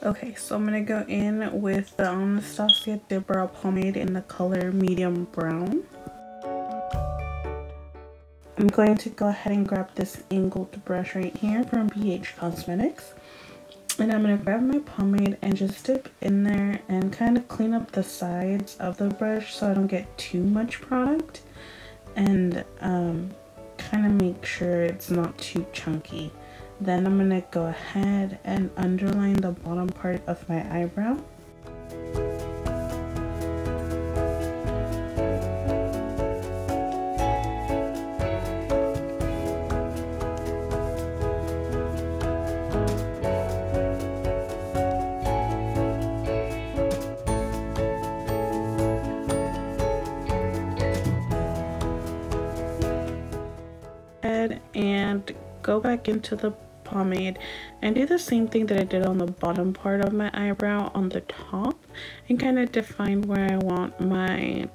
Okay, so I'm going to go in with the Anastasia Dip Brow Pomade in the color medium brown. I'm going to go ahead and grab this angled brush right here from Beige Cosmetics. And I'm going to grab my pomade and just dip in there and kind of clean up the sides of the brush so I don't get too much product. And kind of make sure it's not too chunky. Then I'm going to go ahead and underline the bottom part of my eyebrow. And go back into the pomade and do the same thing that I did on the bottom part of my eyebrow on the top, and kind of define where I want my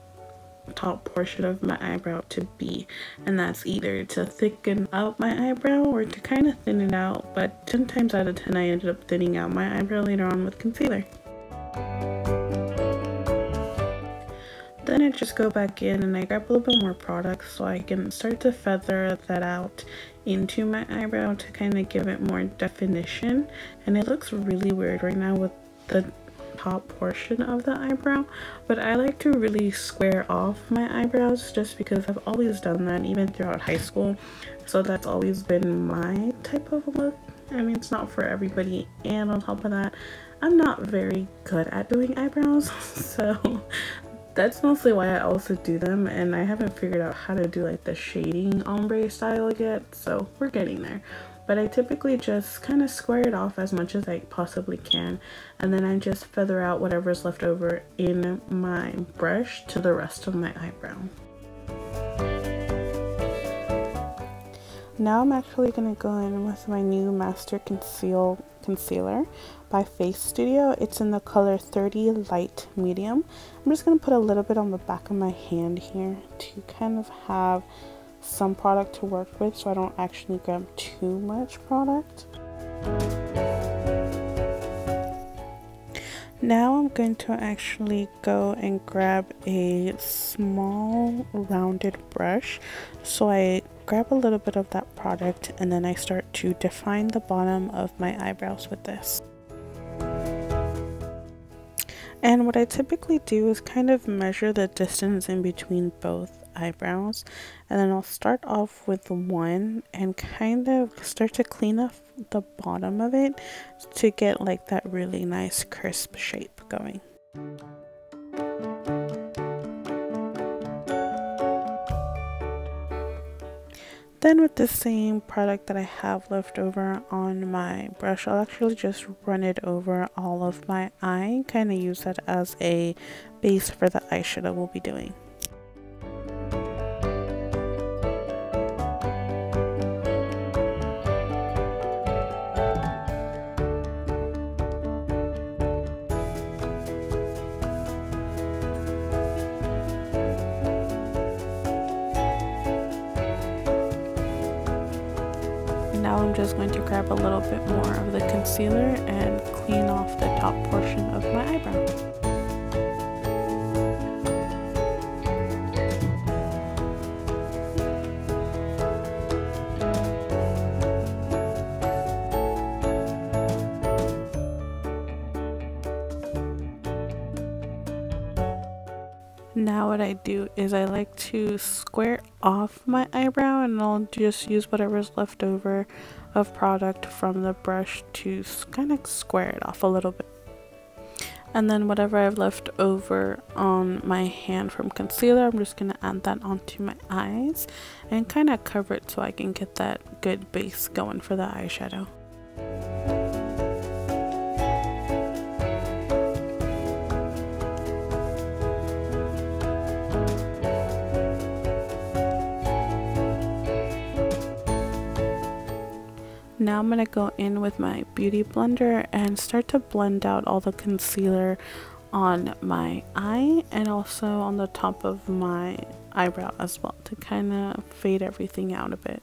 top portion of my eyebrow to be, and that's either to thicken up my eyebrow or to kind of thin it out. But 10 times out of 10 I ended up thinning out my eyebrow later on with concealer. Then I just go back in and I grab a little bit more product so I can start to feather that out into my eyebrow to kind of give it more definition. And it looks really weird right now with the top portion of the eyebrow, but I like to really square off my eyebrows just because I've always done that even throughout high school. So that's always been my type of look. I mean, it's not for everybody, and on top of that, I'm not very good at doing eyebrows, so that's mostly why I also do them, and I haven't figured out how to do like the shading ombre style yet, so we're getting there. But I typically just kind of square it off as much as I possibly can, and then I just feather out whatever's left over in my brush to the rest of my eyebrow. Now I'm actually going to go in with my new Master Conceal concealer by Facestudio. It's in the color 30 Light Medium. I'm just going to put a little bit on the back of my hand here to kind of have some product to work with so I don't actually grab too much product. Now I'm going to actually go and grab a small rounded brush. So I grab a little bit of that product and then I start to define the bottom of my eyebrows with this. And what I typically do is kind of measure the distance in between both eyebrows, and then I'll start off with one and kind of start to clean up the bottom of it to get like that really nice crisp shape going. Then with the same product that I have left over on my brush, I'll actually just run it over all of my eye, kind of use that as a base for the eyeshadow we'll be doing. Now I'm just going to grab a little bit more of the concealer and clean off the top portion of my eyebrow. Now what I do is I like to square off my eyebrow, and I'll just use whatever's left over of product from the brush to kind of square it off a little bit. And then whatever I've left over on my hand from concealer, I'm just going to add that onto my eyes and kind of cover it so I can get that good base going for the eyeshadow. Now I'm going to go in with my beauty blender and start to blend out all the concealer on my eye and also on the top of my eyebrow as well to kind of fade everything out a bit.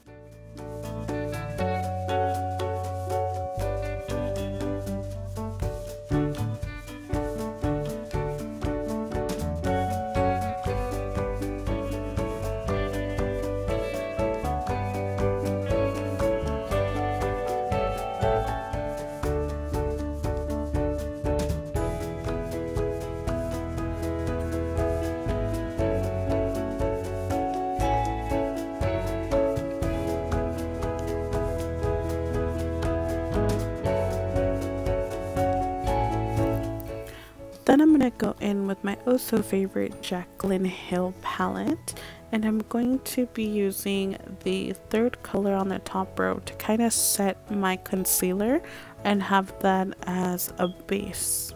going to go in with my oh so favorite Jaclyn Hill palette, and I'm going to be using the third color on the top row to kind of set my concealer and have that as a base.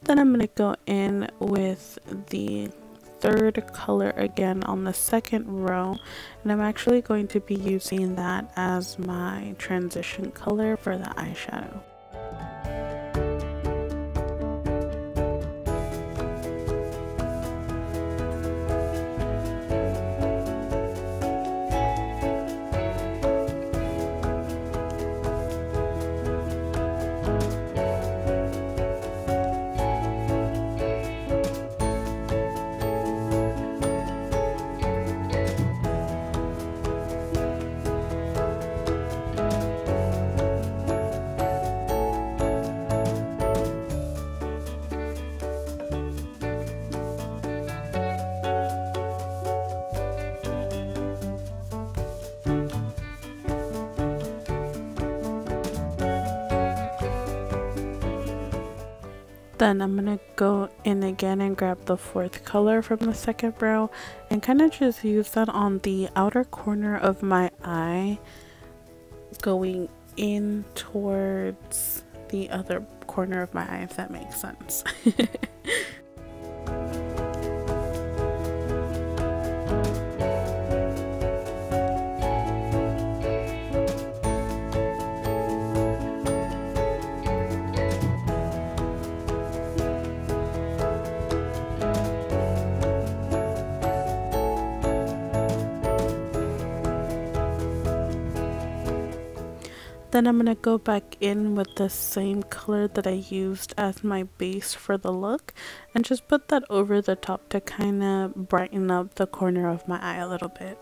Then I'm going to go in with the third color again on the second row, and I'm actually going to be using that as my transition color for the eyeshadow. Then I'm going to go in again and grab the fourth color from the second row and kind of just use that on the outer corner of my eye, going in towards the other corner of my eye, if that makes sense. Then I'm going to go back in with the same color that I used as my base for the look and just put that over the top to kind of brighten up the corner of my eye a little bit.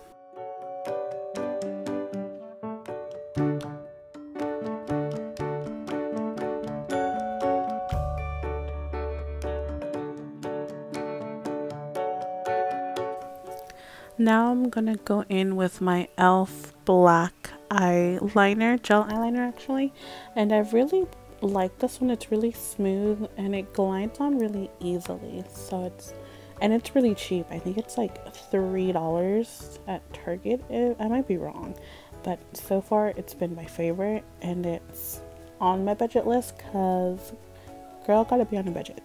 Now I'm going to go in with my e.l.f. black eyeliner, gel eyeliner actually, and I really like this one. It's really smooth and it glides on really easily, so it's really cheap. I think it's like $3 at Target. I might be wrong, but so far it's been my favorite and it's on my budget list because girl gotta be on a budget.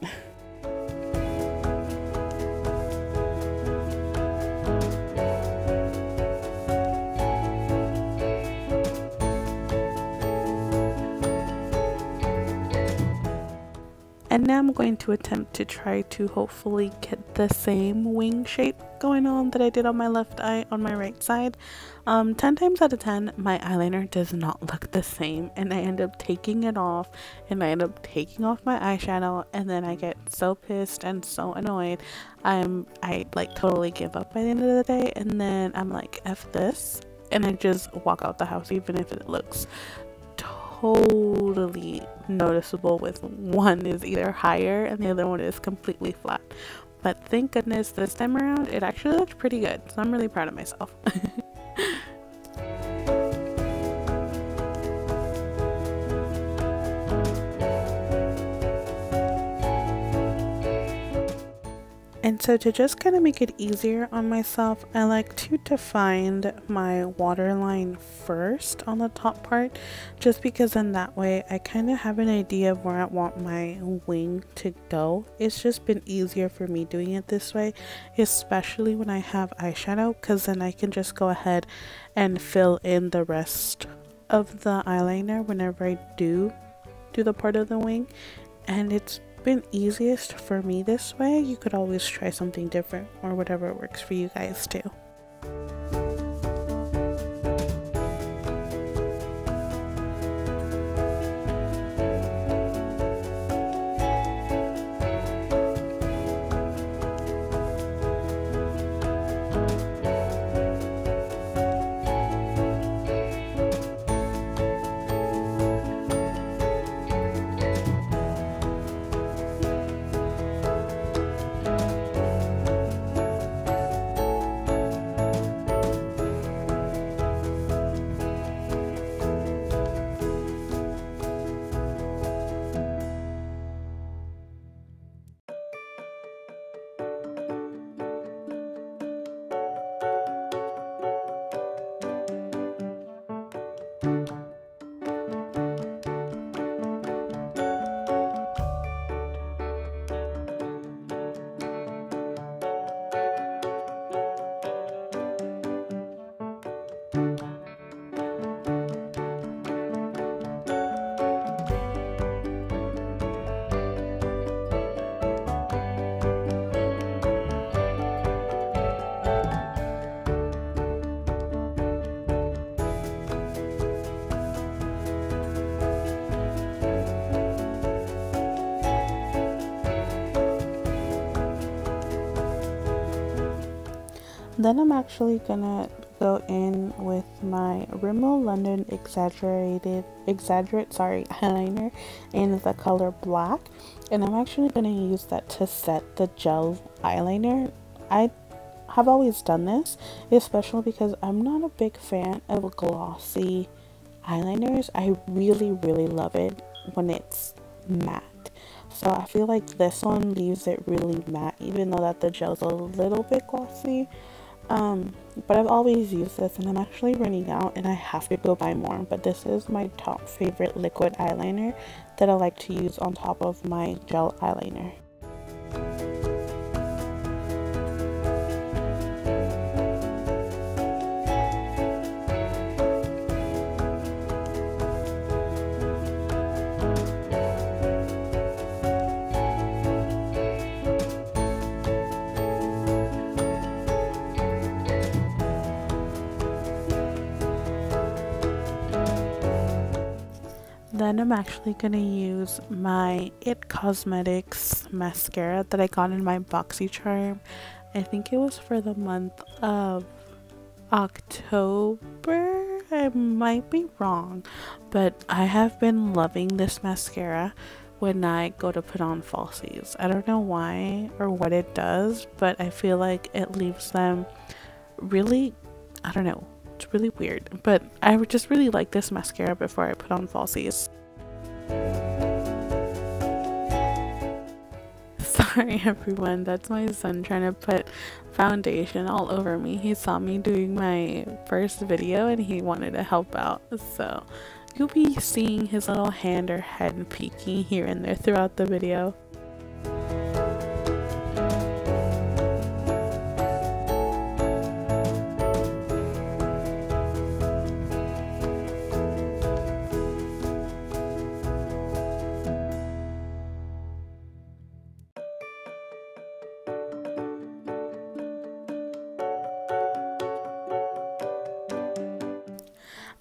And now I'm going to attempt to try to hopefully get the same wing shape going on that I did on my left eye on my right side. 10 times out of 10, my eyeliner does not look the same, and I end up taking it off, and I end up taking off my eyeshadow, and then I get so pissed and so annoyed. I like totally give up by the end of the day, and then I'm like, F this, and I just walk out the house even if it looks totally noticeable with one is either higher and the other one is completely flat. But thank goodness this time around it actually looked pretty good, so I'm really proud of myself. And so to just kind of make it easier on myself, I like to define my waterline first on the top part, just because in that way I kind of have an idea of where I want my wing to go. It's just been easier for me doing it this way, especially when I have eyeshadow, because then I can just go ahead and fill in the rest of the eyeliner whenever I do the part of the wing. And it's been easiest for me this way. You could always try something different or whatever works for you guys too. Then I'm actually gonna go in with my Rimmel London Exaggerate eyeliner in the color black, and I'm actually gonna use that to set the gel eyeliner. I have always done this, especially because I'm not a big fan of glossy eyeliners. I really love it when it's matte. So I feel like this one leaves it really matte, even though that the gel's a little bit glossy. But I've always used this, and I'm actually running out and I have to go buy more. But this is my top favorite liquid eyeliner that I like to use on top of my gel eyeliner. Then I'm actually going to use my It Cosmetics mascara that I got in my BoxyCharm. I think it was for the month of October. I might be wrong, but I have been loving this mascara when I go to put on falsies. I don't know why or what it does, but I feel like it leaves them really, I don't know. It's really weird, but I would just really like this mascara before I put on falsies. Sorry everyone, that's my son trying to put foundation all over me. He saw me doing my first video and he wanted to help out, so you'll be seeing his little hand or head peeking here and there throughout the video.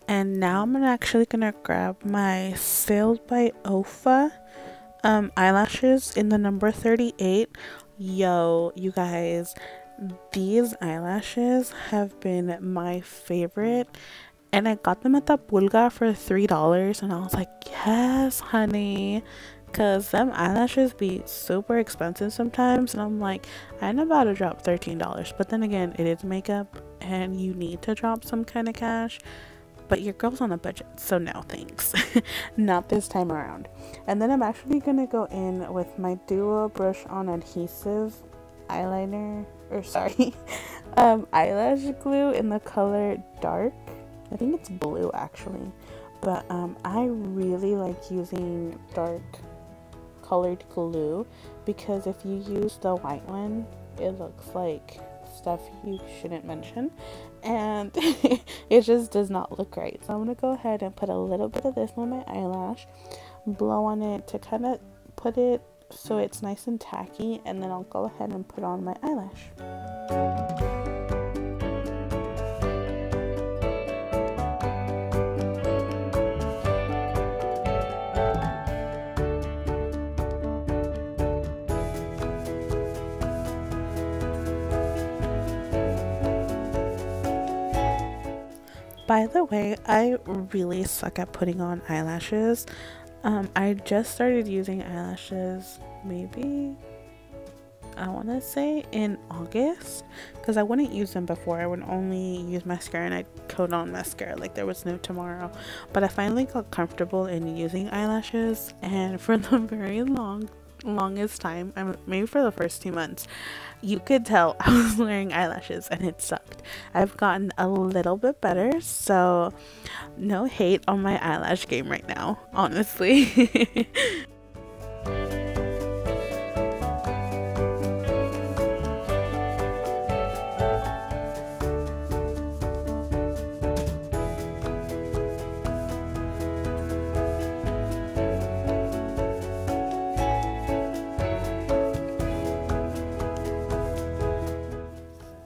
And now I'm actually gonna grab my Cil by Ofa eyelashes in the number 38. Yo, you guys, these eyelashes have been my favorite, and I got them at the Pulga for $3, and I was like, yes honey, because them eyelashes be super expensive sometimes, and I'm like, I'm about to drop $13, but then again, it is makeup and you need to drop some kind of cash. But your girl's on a budget, so no thanks. Not this time around. And then I'm actually going to go in with my Duo Brush On Adhesive eyeliner, or sorry, eyelash glue in the color Dark. I think it's blue actually, but I really like using dark colored glue because if you use the white one, it looks like stuff you shouldn't mention, and it just does not look right. So I'm gonna go ahead and put a little bit of this on my eyelash, blow on it to kind of put it so it's nice and tacky, and then I'll go ahead and put on my eyelash. By the way, I really suck at putting on eyelashes. I just started using eyelashes maybe, I want to say in August, because I wouldn't use them before. I would only use mascara and I'd coat on mascara like there was no tomorrow. But I finally got comfortable in using eyelashes, and for the very longest time, maybe for the first 2 months, you could tell I was wearing eyelashes and it sucked. I've gotten a little bit better, so no hate on my eyelash game right now, honestly.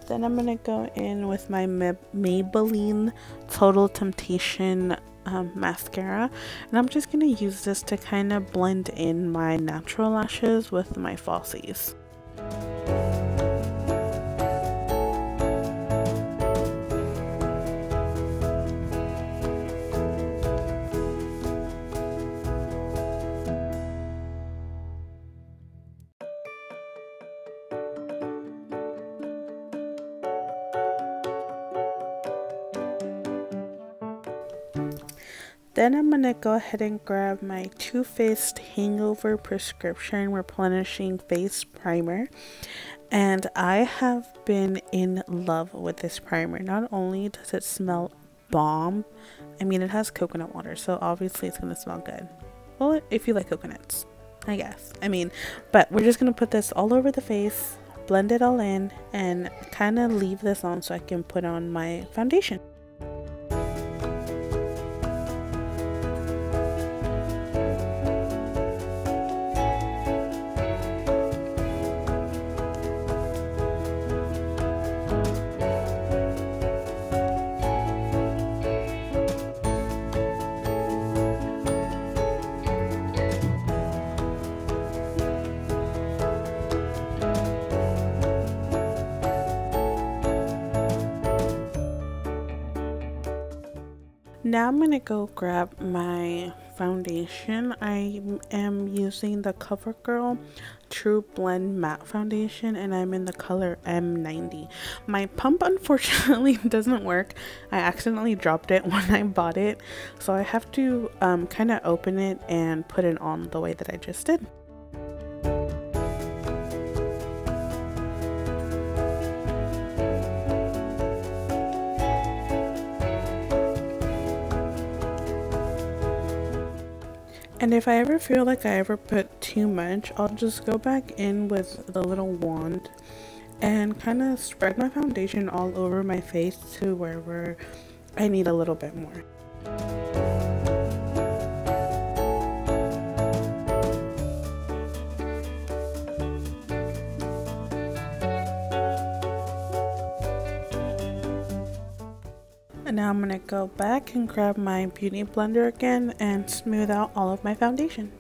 Then I'm gonna go in with my Maybelline Total Temptation mascara, and I'm just gonna use this to kind of blend in my natural lashes with my falsies. Then I'm going to go ahead and grab my Too Faced Hangover Prescription Replenishing Face Primer. And I have been in love with this primer. Not only does it smell bomb, I mean, it has coconut water, so obviously it's going to smell good. Well, if you like coconuts, I guess. I mean, but we're just going to put this all over the face, blend it all in, and kind of leave this on so I can put on my foundation. Now I'm going to go grab my foundation. I am using the CoverGirl True Blend Matte Foundation, and I'm in the color M90. My pump unfortunately doesn't work. I accidentally dropped it when I bought it, so I have to kind of open it and put it on the way that I just did. And if I ever feel like I ever put too much, I'll just go back in with the little wand and kind of spread my foundation all over my face to wherever I need a little bit more. And now I'm going to go back and grab my beauty blender again and smooth out all of my foundation.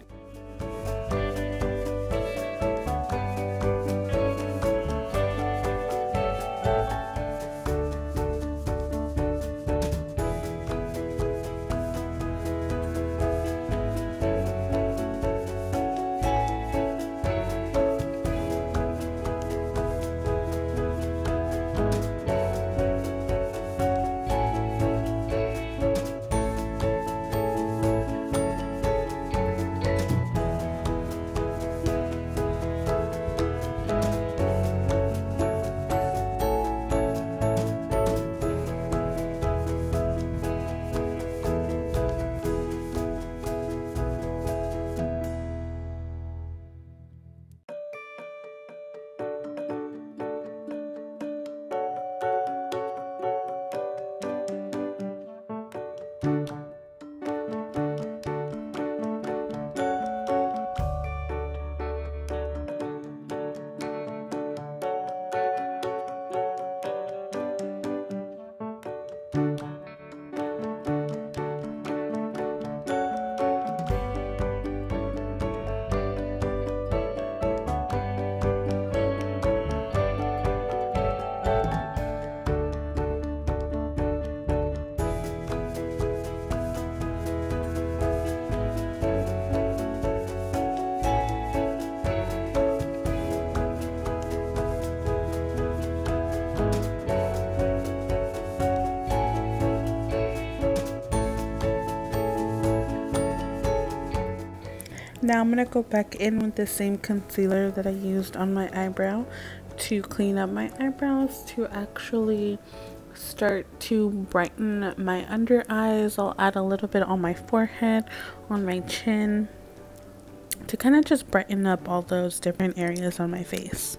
Now I'm going to go back in with the same concealer that I used on my eyebrow to clean up my eyebrows, to actually start to brighten my under eyes. I'll add a little bit on my forehead, on my chin, to kind of just brighten up all those different areas on my face.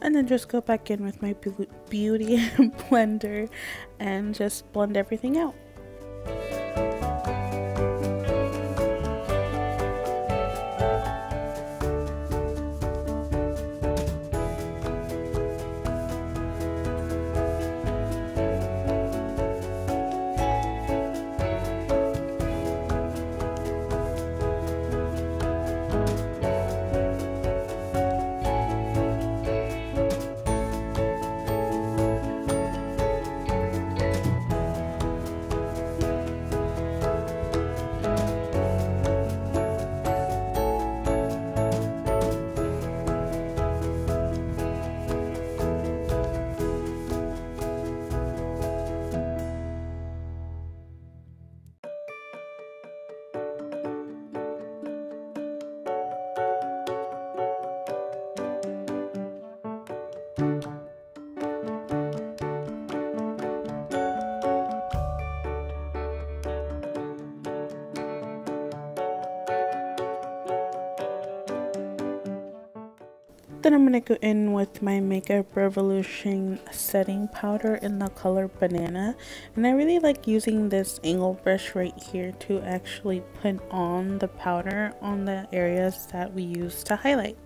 And then just go back in with my beauty blender and just blend everything out. Then I'm going to go in with my Makeup Revolution setting powder in the color Banana. And I really like using this angle brush right here to actually put on the powder on the areas that we use to highlight.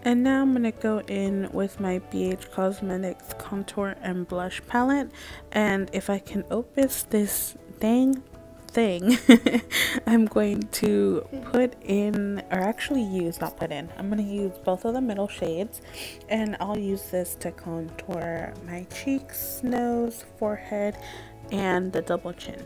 And now I'm going to go in with my Beige Cosmetics Contour and Blush Palette. And if I can open this dang thing, I'm going to put in, or actually use, not put in, I'm going to use both of the middle shades. And I'll use this to contour my cheeks, nose, forehead, and the double chin.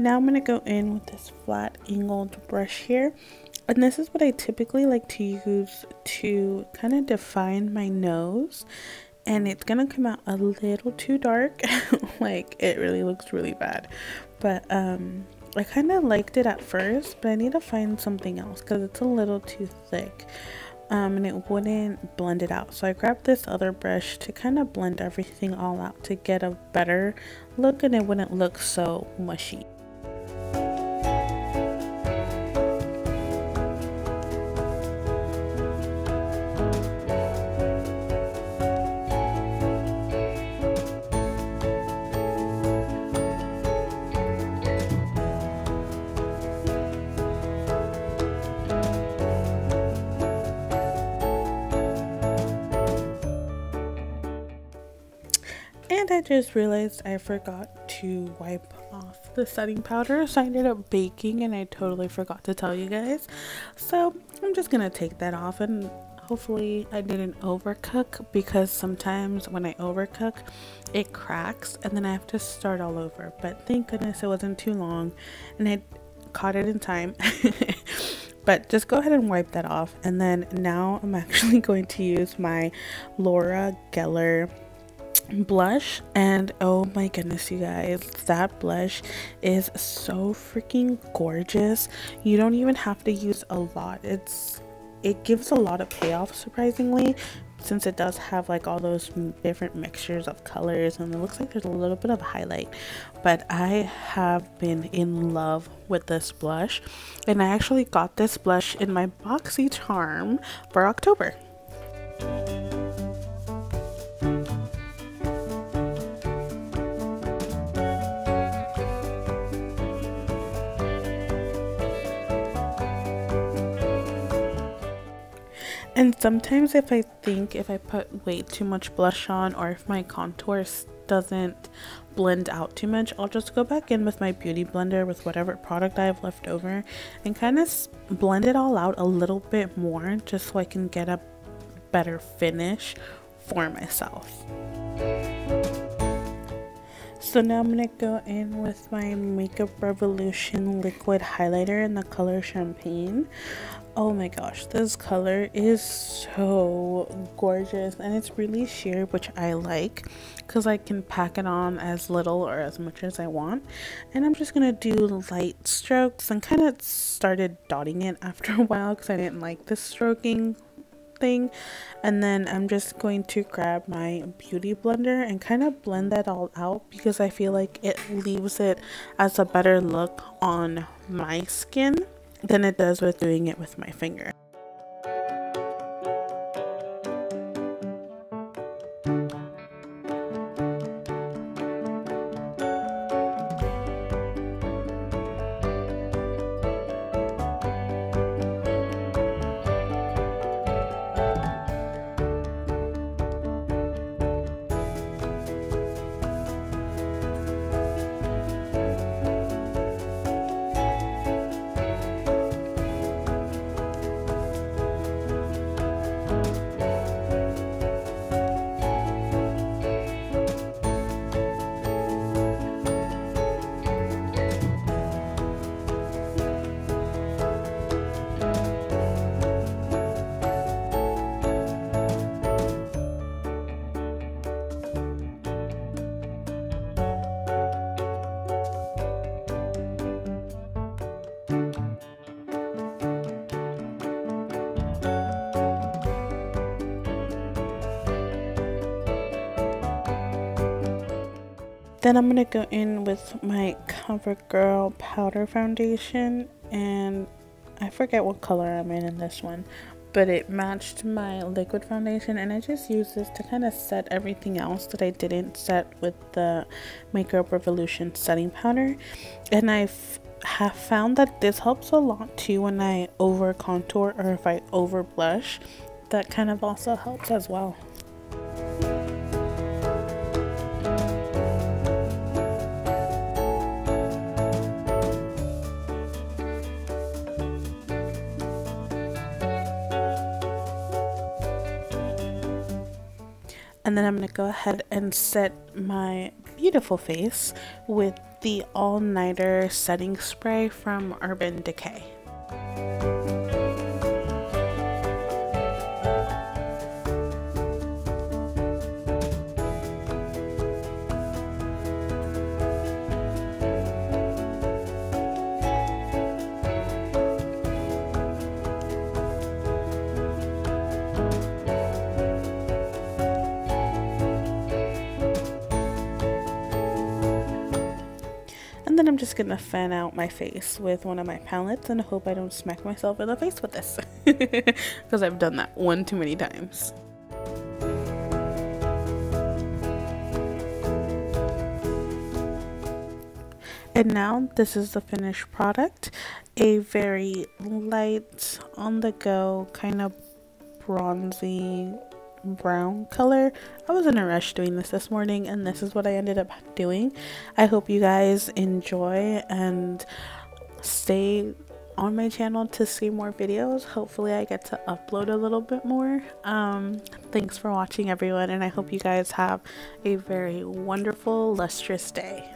Now I'm going to go in with this flat angled brush here. And this is what I typically like to use to kind of define my nose. And it's going to come out a little too dark. Like, it really looks really bad. But I kind of liked it at first, but I need to find something else because it's a little too thick. And it wouldn't blend it out. So I grabbed this other brush to kind of blend everything all out to get a better look, and it wouldn't look so mushy. And I just realized I forgot to wipe off the setting powder, so I ended up baking and I totally forgot to tell you guys. So I'm just gonna take that off, and hopefully I didn't overcook, because sometimes when I overcook it cracks and then I have to start all over. But thank goodness it wasn't too long and I caught it in time. But just go ahead and wipe that off. And then now I'm actually going to use my Laura Geller blush, and oh my goodness, you guys, that blush is so freaking gorgeous. You don't even have to use a lot. It gives a lot of payoff, surprisingly, since it does have like all those different mixtures of colors, and it looks like there's a little bit of highlight. But I have been in love with this blush, and I actually got this blush in my Boxy Charm for October. And sometimes if I put way too much blush on, or if my contour doesn't blend out too much, I'll just go back in with my beauty blender with whatever product I have left over and kind of blend it all out a little bit more, just so I can get a better finish for myself. So now I'm going to go in with my Makeup Revolution liquid highlighter in the color Champagne. Oh my gosh, this color is so gorgeous, and it's really sheer, which I like because I can pack it on as little or as much as I want. And I'm just gonna do light strokes, and kind of started dotting it after a while because I didn't like this stroking thing. And then I'm just going to grab my beauty blender and kind of blend that all out, because I feel like it leaves it as a better look on my skin than it does with doing it with my finger. Then I'm going to go in with my CoverGirl powder foundation, and I forget what color I'm in this one, but it matched my liquid foundation, and I just used this to kind of set everything else that I didn't set with the Makeup Revolution setting powder. And I have found that this helps a lot too when I over contour or if I over blush. That kind of also helps as well. And then I'm going to go ahead and set my beautiful face with the All Nighter setting spray from Urban Decay. And then I'm just gonna fan out my face with one of my palettes and hope I don't smack myself in the face with this because I've done that one too many times. And now this is the finished product, a very light on the go kind of bronzy brown color. I was in a rush doing this morning and this is what I ended up doing. I hope you guys enjoy and stay on my channel to see more videos. Hopefully I get to upload a little bit more. Thanks for watching everyone, and I hope you guys have a very wonderful lustrous day.